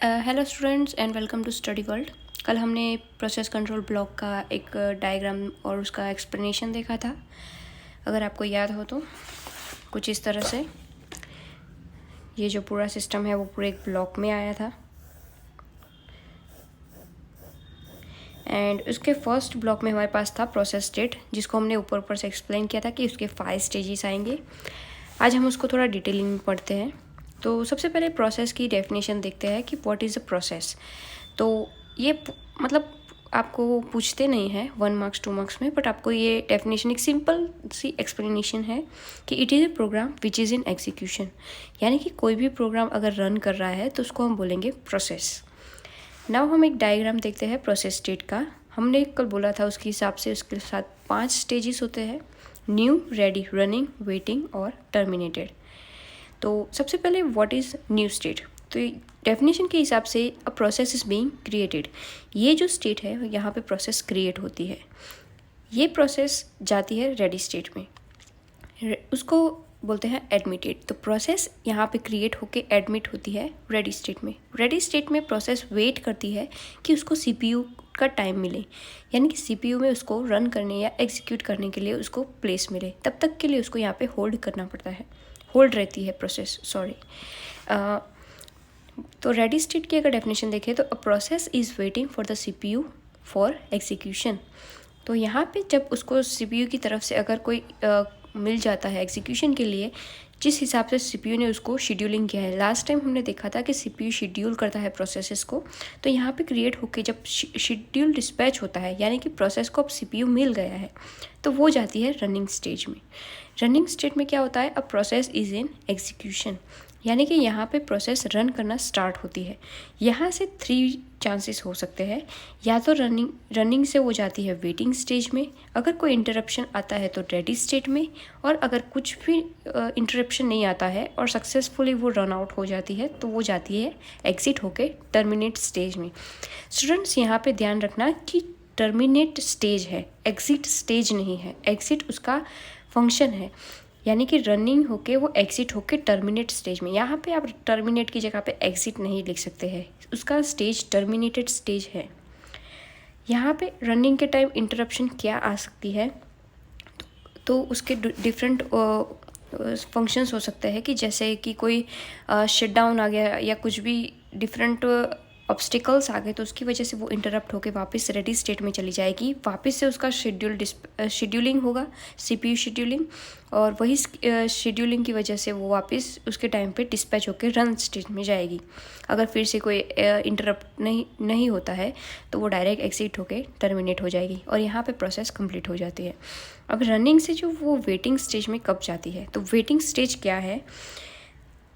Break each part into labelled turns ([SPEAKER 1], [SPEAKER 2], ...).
[SPEAKER 1] Hello students and welcome to study world. कल हमने process control block का एक डायग्राम और उसका एक्सप्लेनेशन देखा था। अगर आपको याद हो तो कुछ इस तरह से ये जो पूरा सिस्टम है वो पूरे एक ब्लॉक में आया था एंड उसके फर्स्ट ब्लॉक में हमारे पास था प्रोसेस स्टेट, जिसको हमने ऊपर से एक्सप्लेन किया था कि उसके 5 स्टेजेस आएंगे। आज हम उसको थोड़ा डिटेलिंग में पढ़ते हैं। तो सबसे पहले प्रोसेस की डेफिनेशन देखते हैं कि व्हाट इज़ अ प्रोसेस। तो ये मतलब आपको पूछते नहीं हैं 1 मार्क्स 2 मार्क्स में, बट आपको ये डेफिनेशन एक सिंपल सी एक्सप्लेनेशन है कि it is a program which is in execution. यानी कि कोई भी प्रोग्राम अगर रन कर रहा है तो उसको हम बोलेंगे प्रोसेस। नाउ हम एक डायग्राम देखते हैं प्रोसेस स्टेट का। हमने कल बोला था उसके हिसाब से उसके साथ 5 स्टेजेस होते हैं: न्यू, रेडी, रनिंग, वेटिंग और टर्मिनेटेड। तो सबसे पहले व्हाट इज़ न्यू स्टेट। तो डेफिनेशन के हिसाब से a process is being created. ये जो स्टेट है यहाँ पे प्रोसेस क्रिएट होती है। ये प्रोसेस जाती है रेडी स्टेट में, उसको बोलते हैं एडमिटेड। तो प्रोसेस यहाँ पे क्रिएट होके एडमिट होती है रेडी स्टेट में। रेडी स्टेट में प्रोसेस वेट करती है कि उसको सीपीयू का टाइम मिले, यानी कि सीपीयू में उसको रन करने या एग्जीक्यूट करने के लिए उसको प्लेस मिले। तब तक के लिए उसको यहाँ पे होल्ड करना पड़ता है, होल्ड रहती है प्रोसेस, सॉरी। तो रेडी स्टेट की अगर डेफिनेशन देखें तो a process is waiting for the CPU for execution. तो यहाँ पे जब उसको सीपीयू की तरफ से अगर कोई मिल जाता है एग्जीक्यूशन के लिए, जिस हिसाब से सीपीयू ने उसको शेड्यूलिंग किया है। लास्ट टाइम हमने देखा था कि सीपीयू शेड्यूल करता है प्रोसेसेस को। तो यहाँ पे क्रिएट होके जब शेड्यूल डिस्पैच होता है, यानी कि प्रोसेस को अब सीपीयू मिल गया है, तो वो जाती है रनिंग स्टेज में। रनिंग स्टेट में क्या होता है, a process is in execution, यानी कि यहाँ पे प्रोसेस रन करना स्टार्ट होती है। यहाँ से 3 चांसेस हो सकते हैं। या तो रनिंग से वो जाती है वेटिंग स्टेज में, अगर कोई इंटरप्शन आता है तो रेडी स्टेट में, और अगर कुछ भी इंटरप्शन नहीं आता है और सक्सेसफुली वो रन आउट हो जाती है तो वो जाती है एग्जिट होके टर्मिनेट स्टेज में। स्टूडेंट्स यहाँ पे ध्यान रखना कि टर्मिनेट स्टेज है, एग्जिट स्टेज नहीं है। एग्जिट उसका फंक्शन है, यानी कि रनिंग होके वो एग्जिट होके टर्मिनेट स्टेज में। यहाँ पे आप टर्मिनेट की जगह पे एग्जिट नहीं लिख सकते हैं, उसका स्टेज टर्मिनेटेड स्टेज है। यहाँ पे रनिंग के टाइम इंटरप्शन क्या आ सकती है, तो उसके डिफरेंट फंक्शंस हो सकते हैं कि जैसे कि कोई शटडाउन आ गया या कुछ भी डिफरेंट ऑब्स्टिकल्स आ गए, तो उसकी वजह से वो इंटरप्ट होकर वापस रेडी स्टेट में चली जाएगी। वापस से उसका शेड्यूलिंग होगा, सीपीयू शेड्यूलिंग, और वही शेड्यूलिंग की वजह से वो वापस उसके टाइम पे डिस्पैच होकर रन स्टेट में जाएगी। अगर फिर से कोई इंटरप्ट नहीं होता है तो वो डायरेक्ट एग्जिट होकर टर्मिनेट हो जाएगी और यहाँ पे प्रोसेस कंप्लीट हो जाती है। अब रनिंग से जो वो वेटिंग स्टेज में कब जाती है, तो वेटिंग स्टेज क्या है,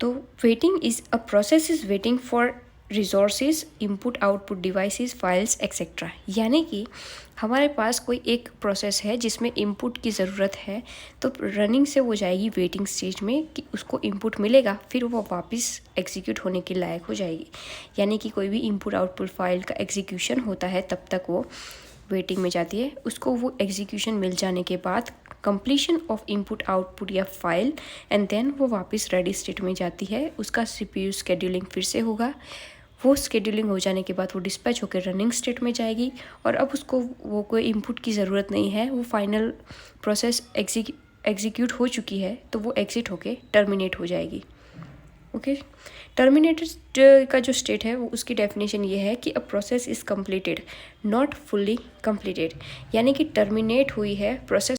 [SPEAKER 1] तो waiting is a process is waiting for resources, input output devices, files etcetera. यानी कि हमारे पास कोई एक प्रोसेस है जिसमें इनपुट की ज़रूरत है, तो रनिंग से वो जाएगी वेटिंग स्टेज में कि उसको इनपुट मिलेगा, फिर वो वापस एग्जीक्यूट होने के लायक हो जाएगी। यानी कि कोई भी इनपुट आउटपुट फाइल का एग्जीक्यूशन होता है तब तक वो वेटिंग में जाती है। उसको वो एग्जीक्यूशन मिल जाने के बाद कंप्लीशन ऑफ इनपुट आउटपुट या फाइल, एंड देन वो वापस रेडी स्टेट में जाती है। उसका सीपीयू शेड्यूलिंग फिर से होगा। वो शेड्यूलिंग हो जाने के बाद वो डिस्पैच होकर रनिंग स्टेट में जाएगी, और अब उसको वो कोई इनपुट की ज़रूरत नहीं है, वो फाइनल प्रोसेस एग्जीक्यूट हो चुकी है, तो वो एग्जिट होकर टर्मिनेट हो जाएगी। ओके, टर्मिनेटेड का जो स्टेट है वो उसकी डेफिनेशन ये है कि a process is completed not fully completed, यानी कि टर्मिनेट हुई है प्रोसेस